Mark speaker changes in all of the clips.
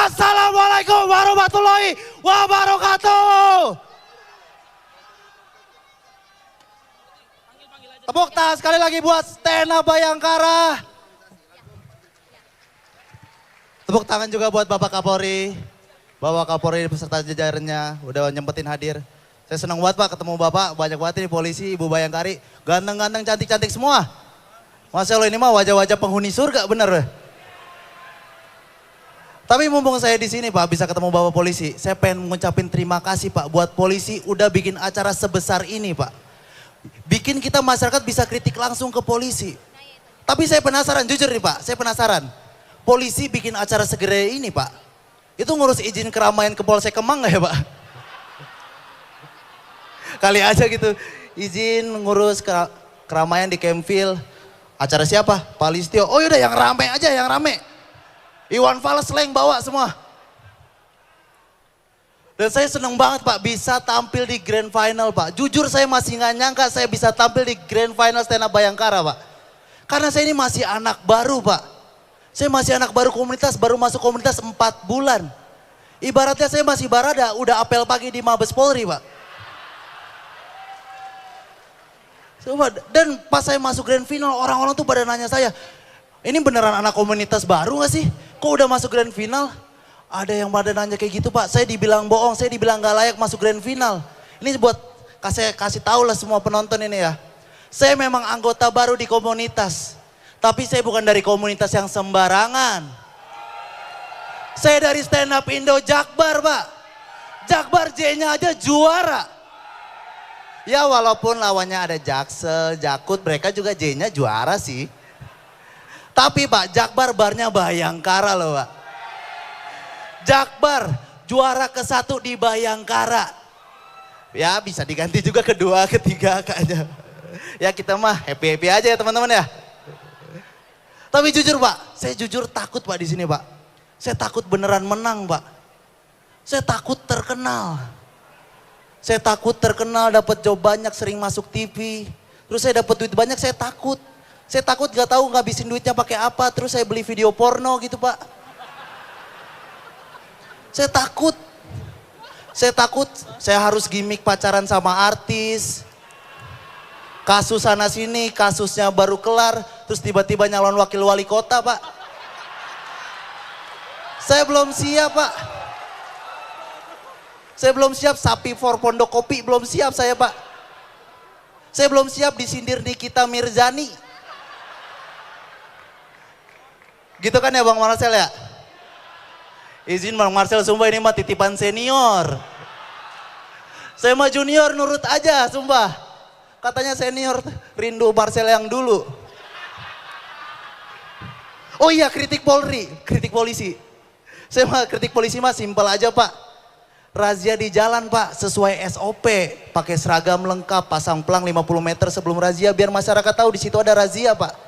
Speaker 1: Assalamualaikum warahmatullahi wabarakatuh. Tepuk tangan sekali lagi buat stand up Bayangkara. Tepuk tangan juga buat Bapak Kapolri. Bapak Kapolri beserta jajarannya udah nyempetin hadir. Saya senang banget Pak ketemu Bapak, banyak banget ini polisi, Ibu Bayangkari. Ganteng-ganteng, cantik-cantik semua. Masya Allah ini mah wajah-wajah penghuni surga bener. Tapi mumpung saya di sini Pak bisa ketemu Bapak polisi, saya pengen ngucapin terima kasih Pak buat polisi udah bikin acara sebesar ini Pak. Bikin kita masyarakat bisa kritik langsung ke polisi. Tapi saya penasaran, jujur nih Pak, saya penasaran. Polisi bikin acara segede ini Pak, itu ngurus izin keramaian ke Polsek Kemang gak ya Pak? Kali aja gitu, izin ngurus keramaian di Kemfil. Acara siapa? Pak Listio. Oh yaudah yang rame aja, yang rame. Iwan Fals Leng bawa semua. Dan saya seneng banget Pak bisa tampil di Grand Final Pak. Jujur saya masih nggak nyangka saya bisa tampil di Grand Final Stand Up Bayangkara Pak. Karena saya ini masih anak baru Pak. Saya masih anak baru komunitas, baru masuk komunitas 4 bulan. Ibaratnya saya masih barada, udah apel pagi di Mabes Polri Pak. Dan pas saya masuk Grand Final orang-orang tuh pada nanya saya, ini beneran anak komunitas baru gak sih? Kok udah masuk Grand Final? Ada yang pada nanya kayak gitu Pak, saya dibilang bohong, saya dibilang gak layak masuk Grand Final. Ini buat kasih tahu lah semua penonton ini ya. Saya memang anggota baru di komunitas. Tapi saya bukan dari komunitas yang sembarangan. Saya dari Stand Up Indo Jakbar Pak. Jakbar J-nya aja juara. Ya walaupun lawannya ada Jaksel, Jakut, mereka juga J-nya juara sih. Tapi Pak, Jakbar barnya Bayangkara loh Pak. Jakbar juara ke-1 di Bayangkara. Ya bisa diganti juga kedua, ketiga kayaknya. Ya kita mah happy-happy aja ya teman-teman ya. Tapi jujur Pak, saya jujur takut Pak di sini Pak. Saya takut beneran menang Pak. Saya takut terkenal. Saya takut terkenal, dapat job banyak, sering masuk TV. Terus saya dapat duit banyak, saya takut. Saya takut gak tahu ngabisin duitnya pakai apa, terus saya beli video porno gitu Pak. Saya takut. Saya takut saya harus gimmick pacaran sama artis. Kasus sana sini, kasusnya baru kelar, terus tiba-tiba nyalon wakil wali kota Pak. Saya belum siap Pak. Saya belum siap sapi for pondok kopi, belum siap saya Pak. Saya belum siap disindir Nikita Mirzani. Gitu kan ya Bang Marcel ya? Izin Bang Marcel, sumpah ini mah titipan senior. Saya mah junior nurut aja sumpah. Katanya senior rindu Marcel yang dulu. Oh iya kritik Polri, kritik polisi. Saya mah kritik polisi mah simpel aja Pak. Razia di jalan Pak sesuai SOP. Pakai seragam lengkap, pasang pelang 50 meter sebelum razia biar masyarakat tahu di situ ada razia Pak.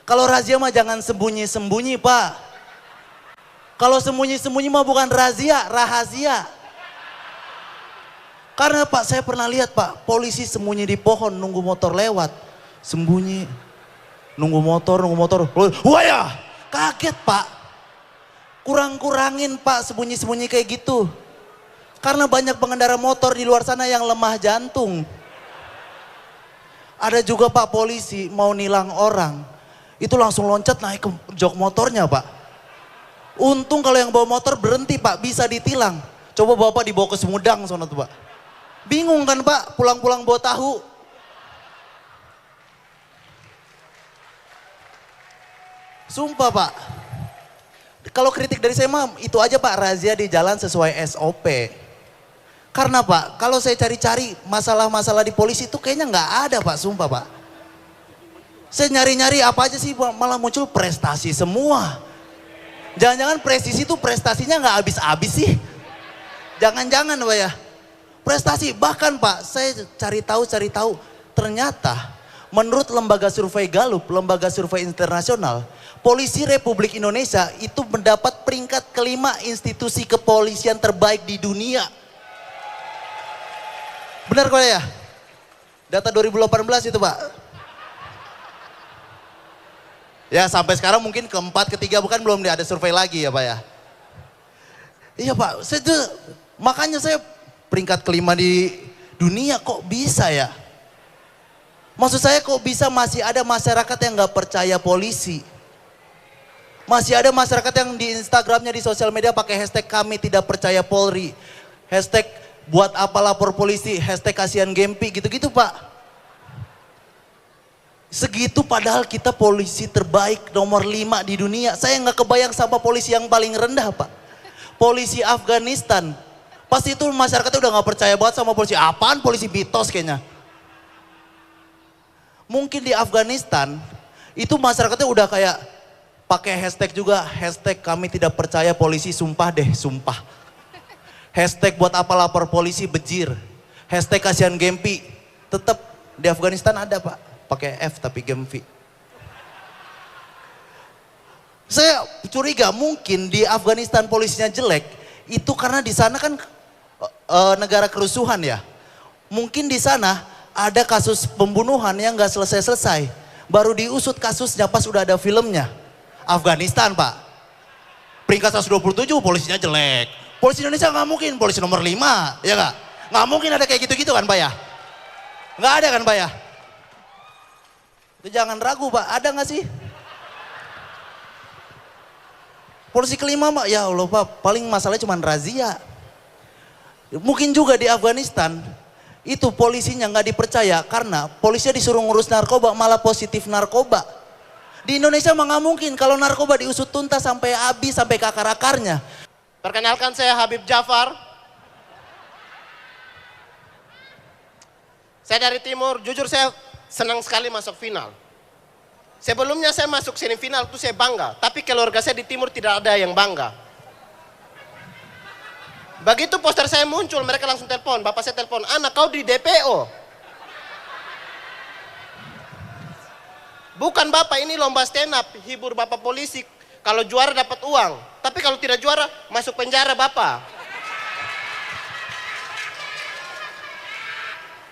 Speaker 1: Kalau razia mah jangan sembunyi-sembunyi Pak. Kalau sembunyi-sembunyi mah bukan razia, rahasia. Karena Pak saya pernah lihat Pak, polisi sembunyi di pohon nunggu motor lewat. Sembunyi, nunggu motor. Wah ya, kaget Pak. Kurang-kurangin Pak sembunyi-sembunyi kayak gitu. Karena banyak pengendara motor di luar sana yang lemah jantung. Ada juga Pak polisi mau nilang orang. Itu langsung loncat naik ke jok motornya Pak. Untung kalau yang bawa motor berhenti Pak, bisa ditilang. Coba Bapak dibawa ke Sumedang sana tuh Pak. Bingung kan Pak, pulang-pulang bawa tahu. Sumpah Pak. Kalau kritik dari saya mah itu aja Pak, razia di jalan sesuai SOP. Karena Pak, kalau saya cari-cari masalah-masalah di polisi itu kayaknya nggak ada Pak, sumpah Pak. Saya nyari-nyari apa aja sih malah muncul prestasi semua. Jangan-jangan presisi itu prestasinya nggak habis-habis sih. Jangan-jangan Pak ya. Prestasi bahkan Pak saya cari tahu ternyata menurut lembaga survei Gallup, lembaga survei internasional, Polisi Republik Indonesia itu mendapat peringkat kelima institusi kepolisian terbaik di dunia. Benar kok ya? Data 2018 itu Pak. Ya sampai sekarang mungkin keempat, ketiga bukan belum ada survei lagi ya Pak ya. Iya Pak, makanya saya peringkat kelima di dunia kok bisa ya? Maksud saya kok bisa masih ada masyarakat yang nggak percaya polisi? Masih ada masyarakat yang di Instagramnya, di sosial media pakai hashtag kami tidak percaya Polri. Hashtag buat apa lapor polisi, hashtag kasihan Gempi, gitu-gitu Pak. Segitu padahal kita polisi terbaik nomor 5 di dunia. Saya nggak kebayang sama polisi yang paling rendah Pak. Polisi Afghanistan. Pasti itu masyarakatnya udah nggak percaya banget sama polisi. Apaan polisi mitos kayaknya. Mungkin di Afghanistan itu masyarakatnya udah kayak pakai hashtag juga, hashtag kami tidak percaya polisi, sumpah deh, sumpah. Hashtag buat apa lapor polisi, bejir. Hashtag kasihan Gempi. Tetap di Afghanistan ada Pak, pakai F tapi Gempi. Saya curiga mungkin di Afghanistan polisinya jelek, itu karena di sana kan negara kerusuhan ya. Mungkin di sana ada kasus pembunuhan yang nggak selesai-selesai. Baru diusut kasusnya pas udah ada filmnya. Afghanistan Pak. Peringkat 127 polisinya jelek. Polisi Indonesia nggak mungkin, polisi nomor 5, ya nggak? Nggak mungkin ada kayak gitu-gitu kan Pak ya? Nggak ada kan Pak ya? Itu jangan ragu Pak, ada nggak sih? Polisi kelima Pak, ya Allah Pak, paling masalahnya cuma razia. Mungkin juga di Afghanistan, itu polisinya nggak dipercaya karena polisinya disuruh ngurus narkoba malah positif narkoba. Di Indonesia mah nggak mungkin kalau narkoba diusut tuntas sampai habis, sampai ke akar-akarnya.
Speaker 2: Perkenalkan saya Habib Jafar. Saya dari Timur, jujur saya senang sekali masuk final. Sebelumnya saya masuk semifinal itu saya bangga, tapi keluarga saya di Timur tidak ada yang bangga. Begitu poster saya muncul, mereka langsung telepon, bapak saya telepon, anak kau di DPO. Bukan bapak, ini lomba stand up, hibur bapak polisi. Kalau juara dapat uang, tapi kalau tidak juara masuk penjara bapak.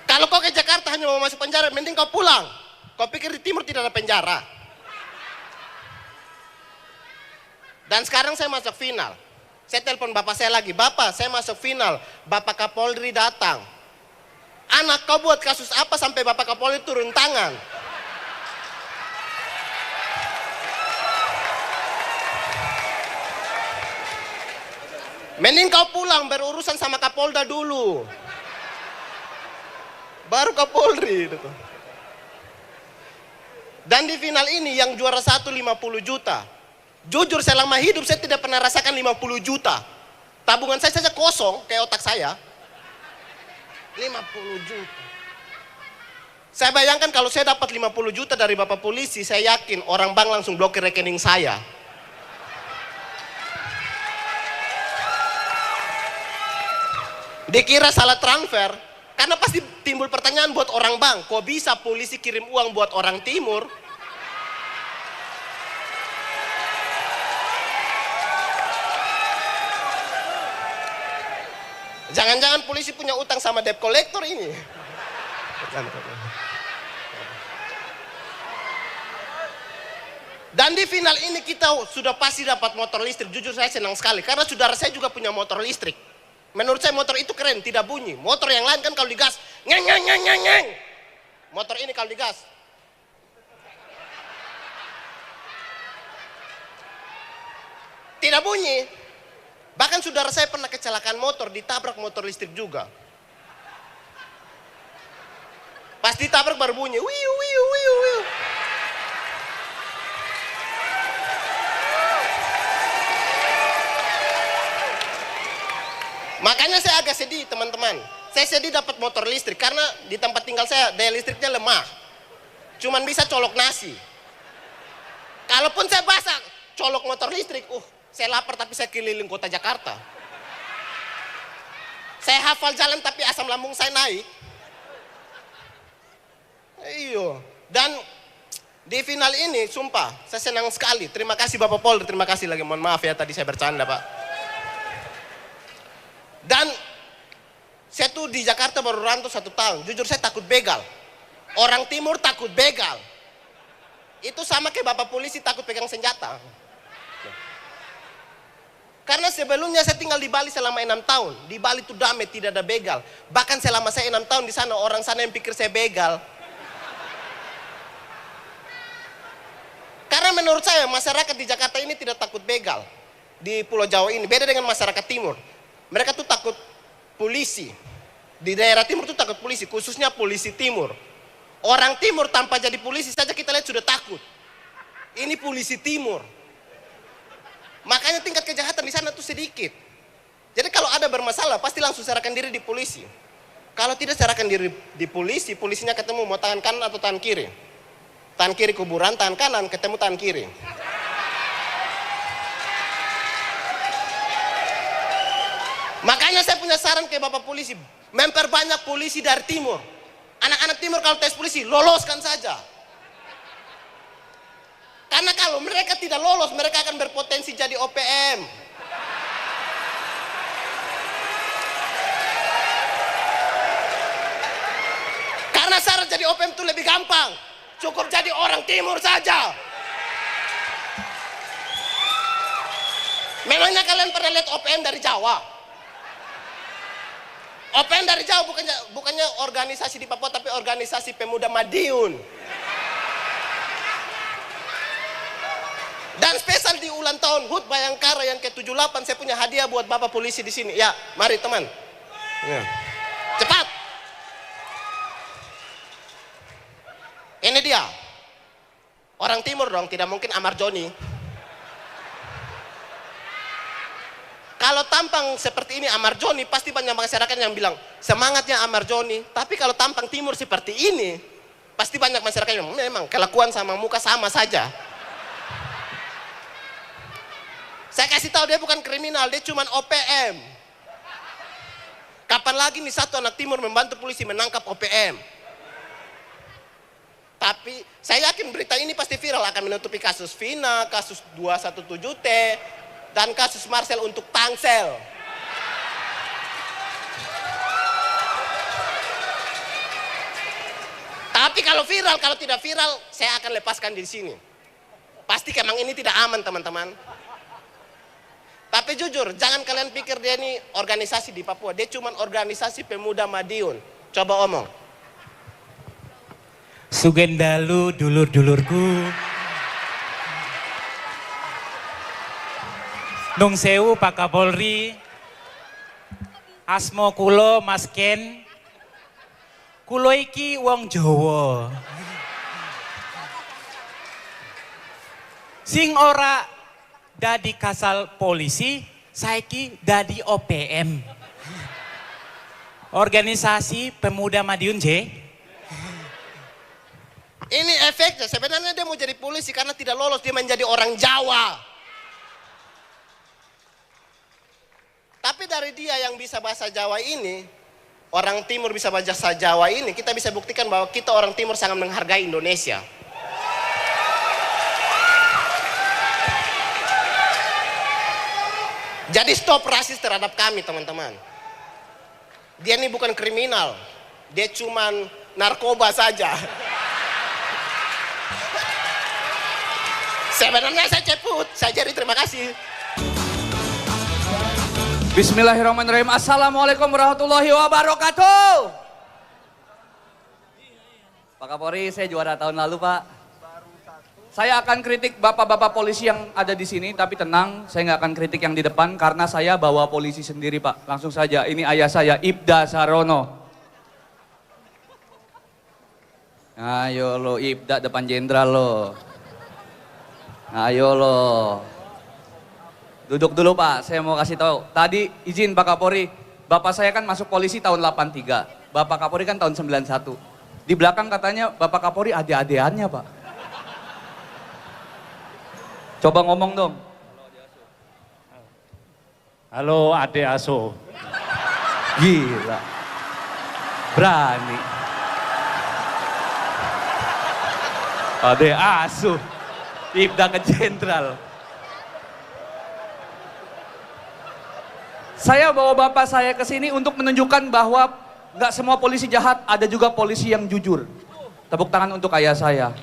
Speaker 2: Kalau kau ke Jakarta hanya mau masuk penjara, mending kau pulang. Kau pikir di Timur tidak ada penjara. Dan sekarang saya masuk final. Saya telepon bapak saya lagi, bapak saya masuk final, bapak Kapolri datang. Anak kau buat kasus apa sampai bapak Kapolri turun tangan? Mending kau pulang berurusan sama Kapolda dulu. Baru Kapolri. Dan di final ini yang juara 1 50 juta. Jujur selama hidup saya tidak pernah rasakan 50 juta. Tabungan saya saja kosong kayak otak saya. 50 juta. Saya bayangkan kalau saya dapat 50 juta dari bapak polisi, saya yakin orang bank langsung blokir rekening saya. Dikira salah transfer, karena pasti timbul pertanyaan buat orang bank, kok bisa polisi kirim uang buat orang Timur? Jangan-jangan polisi punya utang sama debt collector ini. Dan di final ini kita sudah pasti dapat motor listrik. Jujur saya senang sekali, karena saudara saya juga punya motor listrik. Menurut saya motor itu keren, tidak bunyi. Motor yang lain kan kalau digas, ngeng ngeng ngeng ngeng ngeng. Motor ini kalau digas, tidak bunyi. Bahkan saudara saya pernah kecelakaan motor, ditabrak motor listrik juga. Pas ditabrak baru bunyi, wiu wiu wiu wiu. Makanya saya agak sedih teman-teman. Saya sedih dapat motor listrik karena di tempat tinggal saya daya listriknya lemah. Cuman bisa colok nasi. Kalaupun saya basah colok motor listrik, saya lapar tapi saya keliling kota Jakarta. Saya hafal jalan tapi asam lambung saya naik. Iyo. Dan di final ini sumpah saya senang sekali. Terima kasih Bapak Polri, terima kasih lagi. Mohon maaf ya tadi saya bercanda Pak. Dan saya tuh di Jakarta baru rantau 1 tahun. Jujur saya takut begal. Orang Timur takut begal. Itu sama kayak bapak polisi takut pegang senjata. Karena sebelumnya saya tinggal di Bali selama 6 tahun. Di Bali itu damai, tidak ada begal. Bahkan selama saya 6 tahun di sana, orang sana yang pikir saya begal. Karena menurut saya masyarakat di Jakarta ini tidak takut begal. Di Pulau Jawa ini, beda dengan masyarakat timur. Mereka tuh takut polisi. Di daerah timur tuh takut polisi, khususnya polisi timur. Orang timur tanpa jadi polisi saja kita lihat sudah takut. Ini polisi timur. Makanya tingkat kejahatan di sana tuh sedikit. Jadi kalau ada bermasalah pasti langsung serahkan diri di polisi. Kalau tidak serahkan diri di polisi, polisinya ketemu mau tangan kanan atau tangan kiri. Tangan kiri kuburan, tangan kanan ketemu tangan kiri. Makanya saya punya saran ke Bapak polisi, memperbanyak polisi dari timur. Anak-anak timur kalau tes polisi, loloskan saja. Karena kalau mereka tidak lolos, mereka akan berpotensi jadi OPM. Karena syarat jadi OPM itu lebih gampang. Cukup jadi orang timur saja. Memangnya kalian pernah lihat OPM dari Jawa? OPM dari Jawa bukannya organisasi di Papua, tapi organisasi pemuda Madiun. Dan spesial di ulang tahun HUT Bayangkara yang ke-78 saya punya hadiah buat Bapak polisi di sini. Ya, mari teman. Ya. Cepat. Ini dia. Orang timur dong, tidak mungkin Amar Joni. Kalau tampang seperti ini Amar Joni, pasti banyak masyarakat yang bilang semangatnya Amar Joni. Tapi kalau tampang timur seperti ini, pasti banyak masyarakat yang memang kelakuan sama muka sama saja. Saya kasih tahu dia bukan kriminal, dia cuma OPM. Kapan lagi nih satu anak timur membantu polisi menangkap OPM? Tapi saya yakin berita ini pasti viral, akan menutupi kasus Vina, kasus 217T, dan kasus Marcel untuk Tangsel. Tapi kalau viral, kalau tidak viral, saya akan lepaskan di sini. Pasti emang ini tidak aman teman-teman. Tapi jujur, jangan kalian pikir dia ini organisasi di Papua. Dia cuma organisasi pemuda Madiun. Coba omong.
Speaker 3: Sugendalu dulur-dulurku. Nung sewu Pak Kapolri. Asmo kulo Mas Ken. Kulo iki wong Jawa. Sing ora dadi kasal polisi, saiki dadi OPM. Organisasi Pemuda Madiun J.
Speaker 2: Ini efeknya, sebenarnya dia mau jadi polisi karena tidak lolos, dia menjadi orang Jawa. Tapi dari dia yang bisa bahasa Jawa ini, orang timur bisa bahasa Jawa ini, kita bisa buktikan bahwa kita orang timur sangat menghargai Indonesia. Jadi stop rasis terhadap kami teman-teman. Dia ini bukan kriminal, dia cuman narkoba saja. Sebenarnya saya ceput, saya jadi terima kasih.
Speaker 4: Bismillahirrahmanirrahim. Assalamualaikum warahmatullahi wabarakatuh. Pak Kapolri, saya juara tahun lalu Pak. Saya akan kritik bapak-bapak polisi yang ada di sini, tapi tenang, saya nggak akan kritik yang di depan karena saya bawa polisi sendiri Pak. Langsung saja, ini ayah saya, Ibda Sarono. Ayo lo Ibda depan jenderal lo. Ayo lo. Duduk dulu Pak, saya mau kasih tahu. Tadi izin Pak Kapolri, bapak saya kan masuk polisi tahun 83. Bapak Kapolri kan tahun 91. Di belakang katanya Bapak Kapolri adik-adikannya Pak. Coba ngomong dong.
Speaker 3: Halo Ade Aso.
Speaker 4: Gila. Berani. Ade Aso. Ibda ke jenderal. Saya bawa bapak saya ke sini untuk menunjukkan bahwa nggak semua polisi jahat, ada juga polisi yang jujur. Tepuk tangan untuk ayah saya.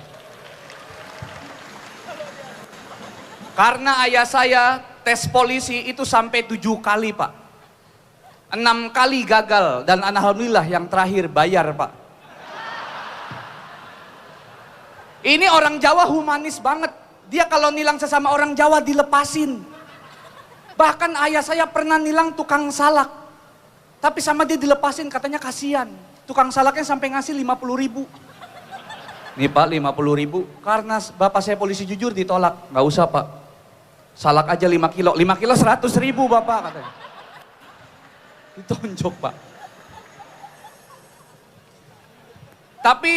Speaker 4: Karena ayah saya tes polisi itu sampai 7 kali Pak. 6 kali gagal dan alhamdulillah yang terakhir bayar Pak. Ini orang Jawa humanis banget. Dia kalau nilang sesama orang Jawa dilepasin. Bahkan ayah saya pernah nilang tukang salak. Tapi sama dia dilepasin katanya kasihan. Tukang salaknya sampai ngasih 50.000. Nih Pak 50.000. Karena bapak saya polisi jujur ditolak. Nggak usah Pak. Salak aja 5 kilo. 5 kilo 100.000 bapak katanya. Ditonjok Pak. Tapi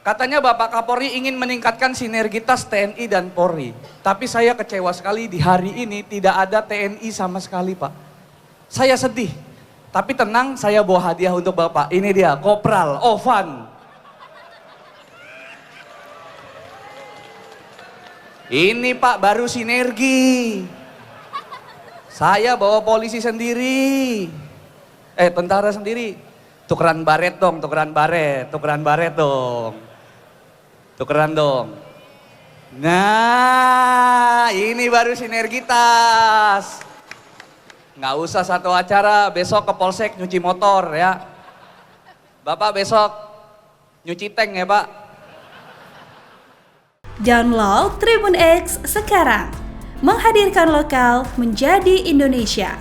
Speaker 4: katanya Bapak Kapolri ingin meningkatkan sinergitas TNI dan Polri. Tapi saya kecewa sekali di hari ini tidak ada TNI sama sekali Pak. Saya sedih. Tapi tenang, saya bawa hadiah untuk Bapak. Ini dia, Kopral Ovan. Ini Pak baru sinergi. Saya bawa polisi sendiri. Tentara sendiri. Tukeran baret dong, tukeran baret dong. Tukeran dong. Nah, ini baru sinergitas. Nggak usah satu acara, besok ke Polsek nyuci motor ya. Bapak besok nyuci tank ya Pak.
Speaker 5: Download Tribun X sekarang. Menghadirkan lokal menjadi Indonesia.